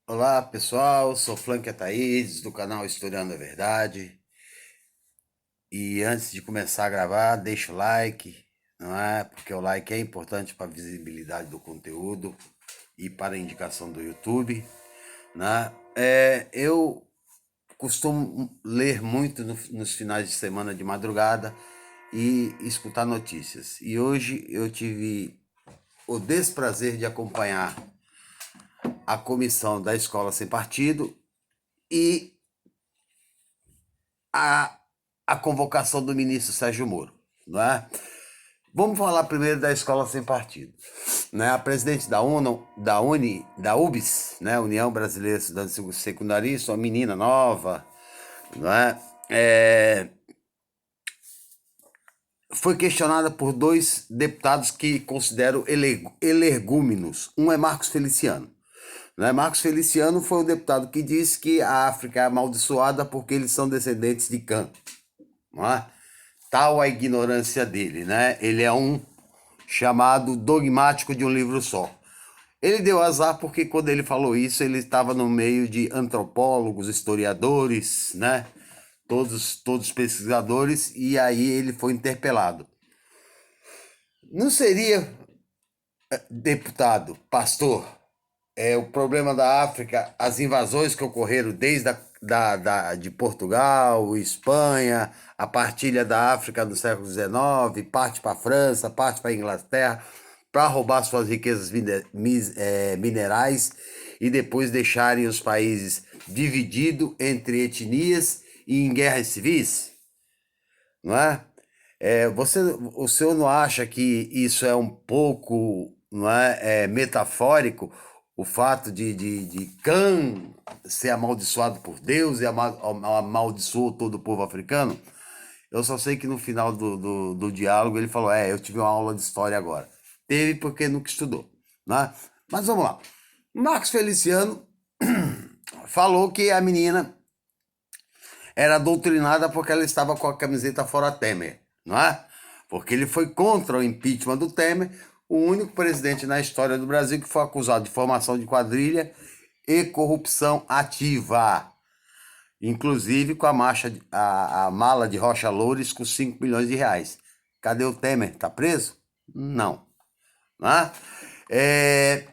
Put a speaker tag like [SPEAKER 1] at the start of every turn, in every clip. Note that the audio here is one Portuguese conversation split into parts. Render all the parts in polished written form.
[SPEAKER 1] Olá pessoal, sou Flanque Ataídes do canal Historiando a Verdade. E antes de começar a gravar, deixa o like, não é? Porque o like é importante para a visibilidade do conteúdo e para a indicação do YouTube, né? Eu costumo ler muito nos finais de semana de madrugada e escutar notícias. E hoje eu tive o desprazer de acompanhar a comissão da Escola Sem Partido e a, a convocação do ministro Sérgio Moro, não é? Vamos falar primeiro da Escola Sem Partido. Né? A presidente da UBS, né? União Brasileira de Estudantes Secundaristas, uma menina nova, não é? Foi questionada por dois deputados que considero elergúmenos. Um é Marcos Feliciano. Né? Marcos Feliciano foi o deputado que disse que a África é amaldiçoada porque eles são descendentes de Cã. Não é? Tal a ignorância dele, né? Ele é um chamado dogmático de um livro só. Ele deu azar porque quando ele falou isso, ele estava no meio de antropólogos, historiadores, né? Todos pesquisadores, e aí ele foi interpelado. Não seria, deputado, pastor, o problema da África, as invasões que ocorreram desde de Portugal, Espanha, a partilha da África no século XIX, parte para a França, parte para a Inglaterra, para roubar suas riquezas minerais e depois deixarem os países divididos entre etnias e em guerras civis, não é? O senhor não acha que isso é um pouco, não metafórico, o fato de Cã ser amaldiçoado por Deus e amaldiçoou todo o povo africano? Eu só sei que no final do diálogo ele falou: eu tive uma aula de história agora. Teve porque nunca estudou, né? Mas vamos lá. Marcos Feliciano falou que a menina era doutrinada porque ela estava com a camiseta fora Temer, não é? Porque ele foi contra o impeachment do Temer, o único presidente na história do Brasil que foi acusado de formação de quadrilha e corrupção ativa. Inclusive com a mala de Rocha Loures com 5 milhões de reais. Cadê o Temer? Tá preso? Não. Né? É,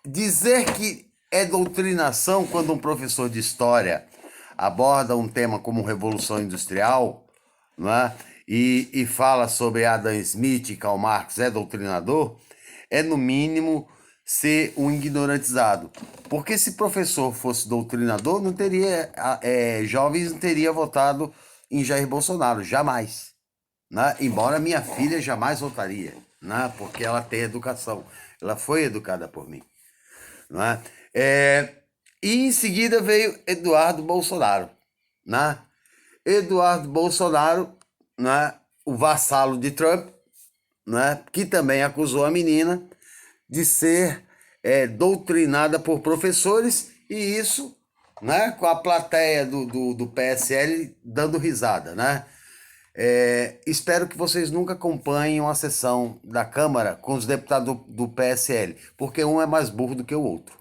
[SPEAKER 1] dizer que é doutrinação quando um professor de história aborda um tema como Revolução Industrial, não é? E fala sobre Adam Smith e Karl Marx é doutrinador, é no mínimo ser um ignorantizado. Porque se professor fosse doutrinador, não teria jovens não teria votado em Jair Bolsonaro, jamais. Né? Embora minha filha jamais votaria, né? Porque ela tem educação. Ela foi educada por mim. Não é? E em seguida veio Eduardo Bolsonaro. Né? Eduardo Bolsonaro, né? O vassalo de Trump, né? Que também acusou a menina de ser doutrinada por professores, e isso, né? Com a plateia do PSL dando risada. Né? Espero que vocês nunca acompanhem uma sessão da Câmara com os deputados do PSL, porque um é mais burro do que o outro.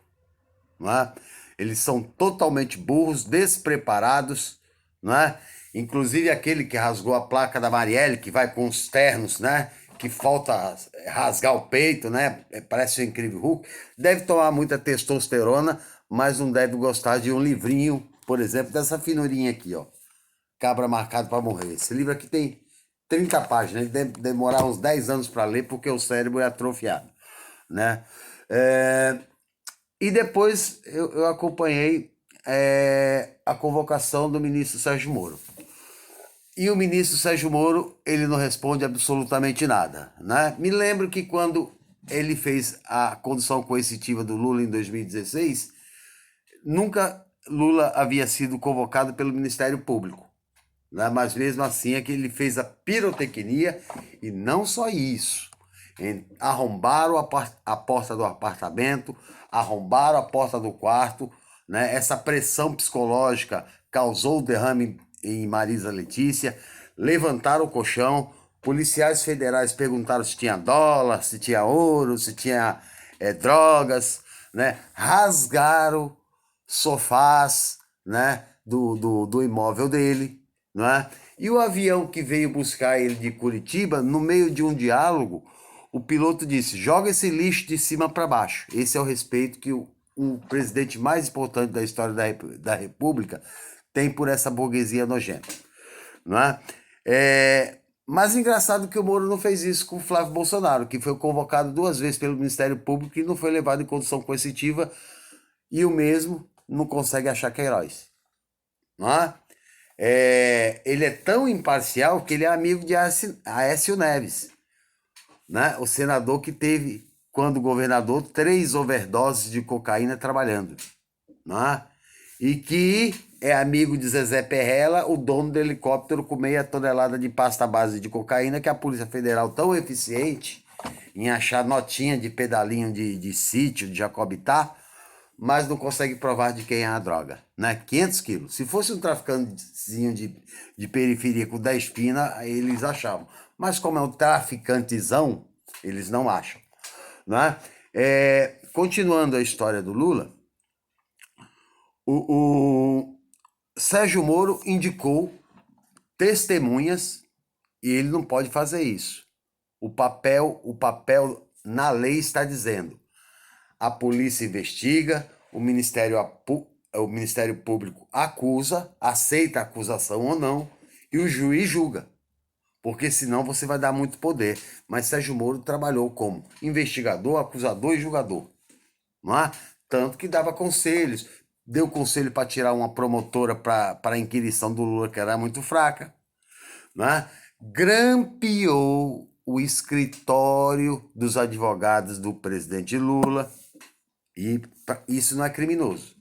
[SPEAKER 1] Não é? Eles são totalmente burros, despreparados, não é? Inclusive aquele que rasgou a placa da Marielle, que vai com os ternos, né? Que falta rasgar o peito, né? Parece um incrível Hulk. Deve tomar muita testosterona, mas não deve gostar de um livrinho, por exemplo, dessa finurinha aqui, ó. Cabra Marcado para Morrer. Esse livro aqui tem 30 páginas, ele deve demorar uns 10 anos para ler, porque o cérebro é atrofiado, né? É, e depois eu acompanhei a convocação do ministro Sérgio Moro. E o ministro Sérgio Moro, ele não responde absolutamente nada, né? Me lembro que quando ele fez a condução coercitiva do Lula em 2016, nunca Lula havia sido convocado pelo Ministério Público. Né? Mas mesmo assim é que ele fez a pirotecnia, e não só isso. Arrombaram a porta do apartamento, arrombaram a porta do quarto, né? Essa pressão psicológica causou o derrame em Marisa Letícia, levantaram o colchão, policiais federais perguntaram se tinha dólar, se tinha ouro, se tinha drogas, né? Rasgaram sofás, né? Do imóvel dele, né? E o avião que veio buscar ele de Curitiba, no meio de um diálogo, o piloto disse: joga esse lixo de cima para baixo. Esse é o respeito que o presidente mais importante da história da República tem por essa burguesia nojenta, não é? Mas engraçado que o Moro não fez isso com o Flávio Bolsonaro, que foi convocado 2 vezes pelo Ministério Público e não foi levado em condução coercitiva, e o mesmo não consegue achar Queiroz, não é? Ele é tão imparcial que ele é amigo de Aécio Neves, né? O senador que teve, quando governador, 3 overdoses de cocaína trabalhando, né? E que é amigo de Zezé Perrella, o dono do helicóptero com meia tonelada de pasta base de cocaína, que a Polícia Federal, tão eficiente em achar notinha de pedalinho de sítio, de Jacobitá, mas não consegue provar de quem é a droga, né? 500 quilos. Se fosse um traficantezinho de periferia com 10 pina, eles achavam. Mas como é um traficantezão, eles não acham, né? Continuando a história do Lula, o Sérgio Moro indicou testemunhas e ele não pode fazer isso. O papel na lei está dizendo: a polícia investiga, o Ministério Público acusa, aceita a acusação ou não, e o juiz julga. Porque senão você vai dar muito poder. Mas Sérgio Moro trabalhou como investigador, acusador e julgador, não é? Tanto que dava conselhos, deu conselho para tirar uma promotora para a inquirição do Lula, que era muito fraca, né? Grampeou o escritório dos advogados do presidente Lula, e isso não é criminoso.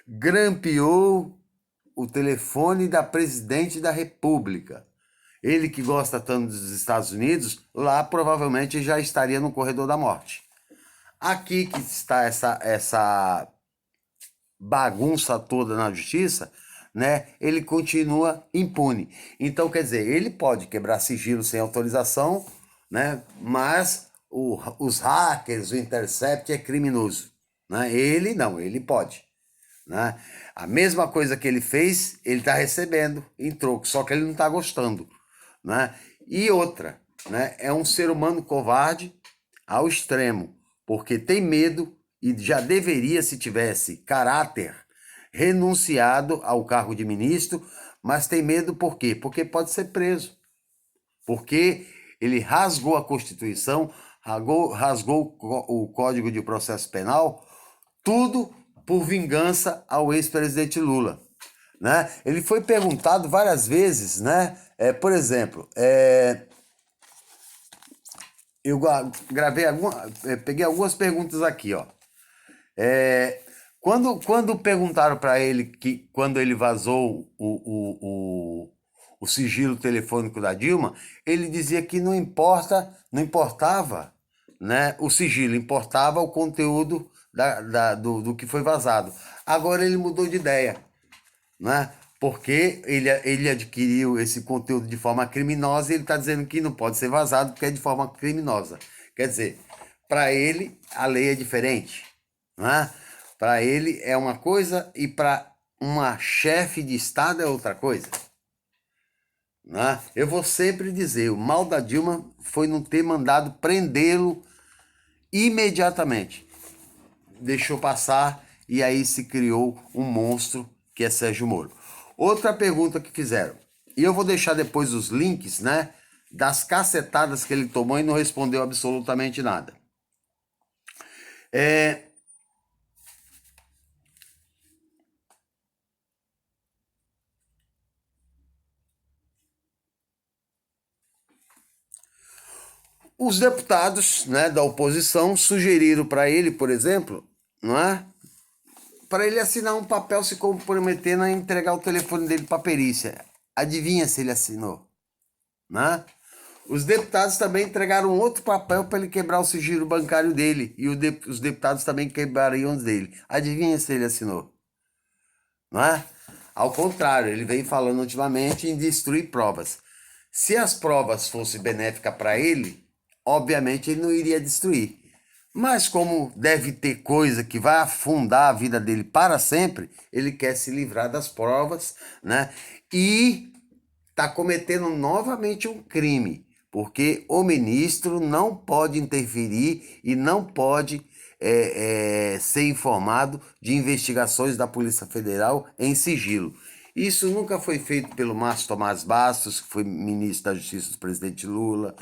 [SPEAKER 1] Grampeou o telefone da presidente da República. Ele que gosta tanto dos Estados Unidos, lá provavelmente já estaria no corredor da morte. Aqui que está essa bagunça toda na justiça, né? Ele continua impune. Então, quer dizer, ele pode quebrar sigilo sem autorização, né? Mas os hackers, o Intercept é criminoso, né? Ele não, ele pode, né? A mesma coisa que ele fez, ele está recebendo em troco, só que ele não está gostando, né? E outra, né? É um ser humano covarde ao extremo, porque tem medo e já deveria, se tivesse caráter, renunciado ao cargo de ministro, mas tem medo por quê? Porque pode ser preso, porque ele rasgou a Constituição, rasgou o Código de Processo Penal, tudo por vingança ao ex-presidente Lula, né? Ele foi perguntado várias vezes, né? Por exemplo, eu gravei peguei algumas perguntas aqui, ó. Quando perguntaram para ele que quando ele vazou o sigilo telefônico da Dilma, ele dizia que não importava, né, o sigilo, importava o conteúdo do que foi vazado. Agora ele mudou de ideia, né? Porque ele adquiriu esse conteúdo de forma criminosa e ele está dizendo que não pode ser vazado porque é de forma criminosa. Quer dizer, para ele a lei é diferente, né? Para ele é uma coisa e para uma chefe de Estado é outra coisa, né? Eu vou sempre dizer, o mal da Dilma foi não ter mandado prendê-lo imediatamente. Deixou passar e aí se criou um monstro que é Sérgio Moro. Outra pergunta que fizeram, e eu vou deixar depois os links, né, das cacetadas que ele tomou e não respondeu absolutamente nada. Os deputados, né, da oposição sugeriram para ele, por exemplo, não é? Para ele assinar um papel se comprometendo a entregar o telefone dele para a perícia. Adivinha se ele assinou, né? Os deputados também entregaram outro papel para ele quebrar o sigilo bancário dele. E os deputados também quebrariam os dele. Adivinha se ele assinou? Não é? Ao contrário, ele vem falando ultimamente em destruir provas. Se as provas fossem benéficas para ele, obviamente ele não iria destruir. Mas como deve ter coisa que vai afundar a vida dele para sempre, ele quer se livrar das provas, né? E está cometendo novamente um crime, porque o ministro não pode interferir e não pode ser informado de investigações da Polícia Federal em sigilo. Isso nunca foi feito pelo Márcio Tomás Bastos, que foi ministro da Justiça do presidente Lula,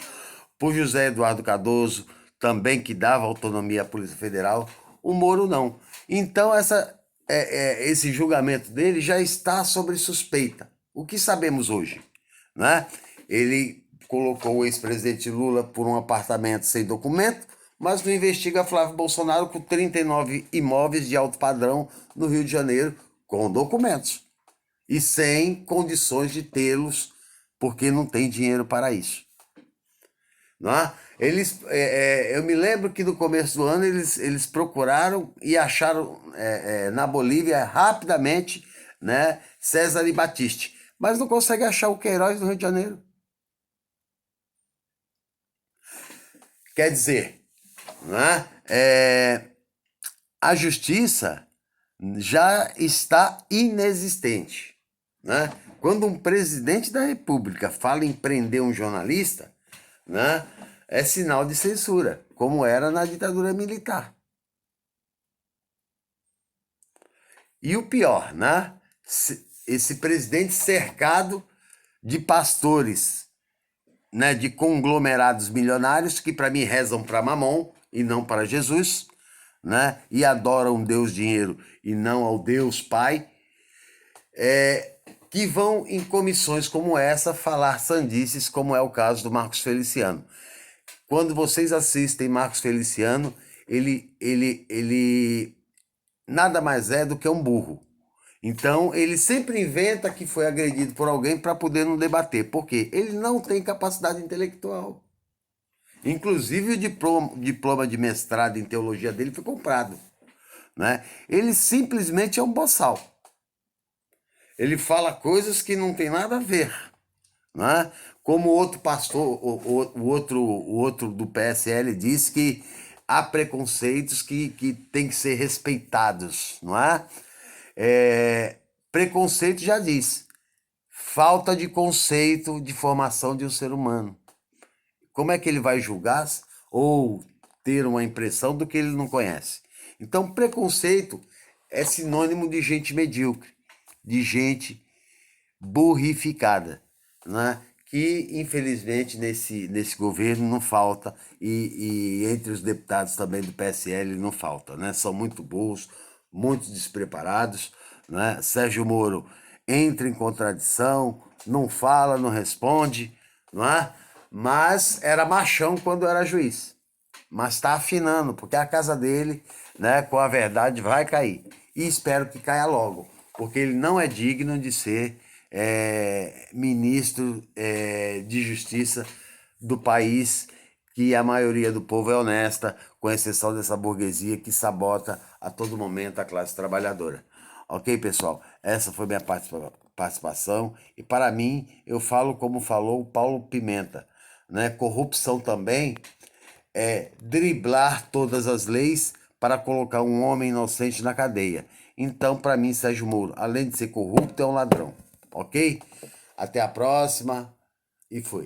[SPEAKER 1] por José Eduardo Cardoso, também que dava autonomia à Polícia Federal. O Moro não. Então esse julgamento dele já está sobre suspeita. O que sabemos hoje? Né? Ele colocou o ex-presidente Lula por um apartamento sem documento, mas não investiga Flávio Bolsonaro com 39 imóveis de alto padrão no Rio de Janeiro com documentos e sem condições de tê-los, porque não tem dinheiro para isso. Não é? Eu me lembro que no começo do ano eles procuraram e acharam na Bolívia rapidamente, né, César e Batiste, mas não consegue achar o Queiroz no Rio de Janeiro. Quer dizer, né, a justiça já está inexistente. Né? Quando um presidente da República fala em prender um jornalista, né, é sinal de censura, como era na ditadura militar. E o pior, né? Esse presidente cercado de pastores, né, de conglomerados milionários que para mim rezam para Mamon e não para Jesus, né? E adoram Deus dinheiro e não ao Deus Pai, que vão em comissões como essa falar sandices, como é o caso do Marcos Feliciano. Quando vocês assistem Marcos Feliciano, ele nada mais é do que um burro. Então, ele sempre inventa que foi agredido por alguém para poder não debater. Por quê? Ele não tem capacidade intelectual. Inclusive, o diploma de mestrado em teologia dele foi comprado. Né? Ele simplesmente é um boçal. Ele fala coisas que não tem nada a ver. Né? Como o outro pastor, o outro do PSL disse que há preconceitos que têm que ser respeitados, não é? Preconceito já diz, falta de conceito de formação de um ser humano. Como é que ele vai julgar ou ter uma impressão do que ele não conhece? Então, preconceito é sinônimo de gente medíocre, de gente burrificada, né? Que infelizmente nesse governo não falta, e entre os deputados também do PSL não falta, né? São muito burros, muito despreparados, né? Sérgio Moro entra em contradição, não fala, não responde, não é? Mas era machão quando era juiz. Mas está afinando, porque a casa dele, né, com a verdade vai cair. E espero que caia logo, porque ele não é digno de ser ministro de justiça do país que a maioria do povo é honesta, com exceção dessa burguesia que sabota a todo momento a classe trabalhadora. Ok, pessoal? Essa foi minha participação e para mim eu falo como falou o Paulo Pimenta, né? Corrupção também é driblar todas as leis para colocar um homem inocente na cadeia. Então, para mim, Sérgio Moro, além de ser corrupto, é um ladrão. Ok? Até a próxima e fui.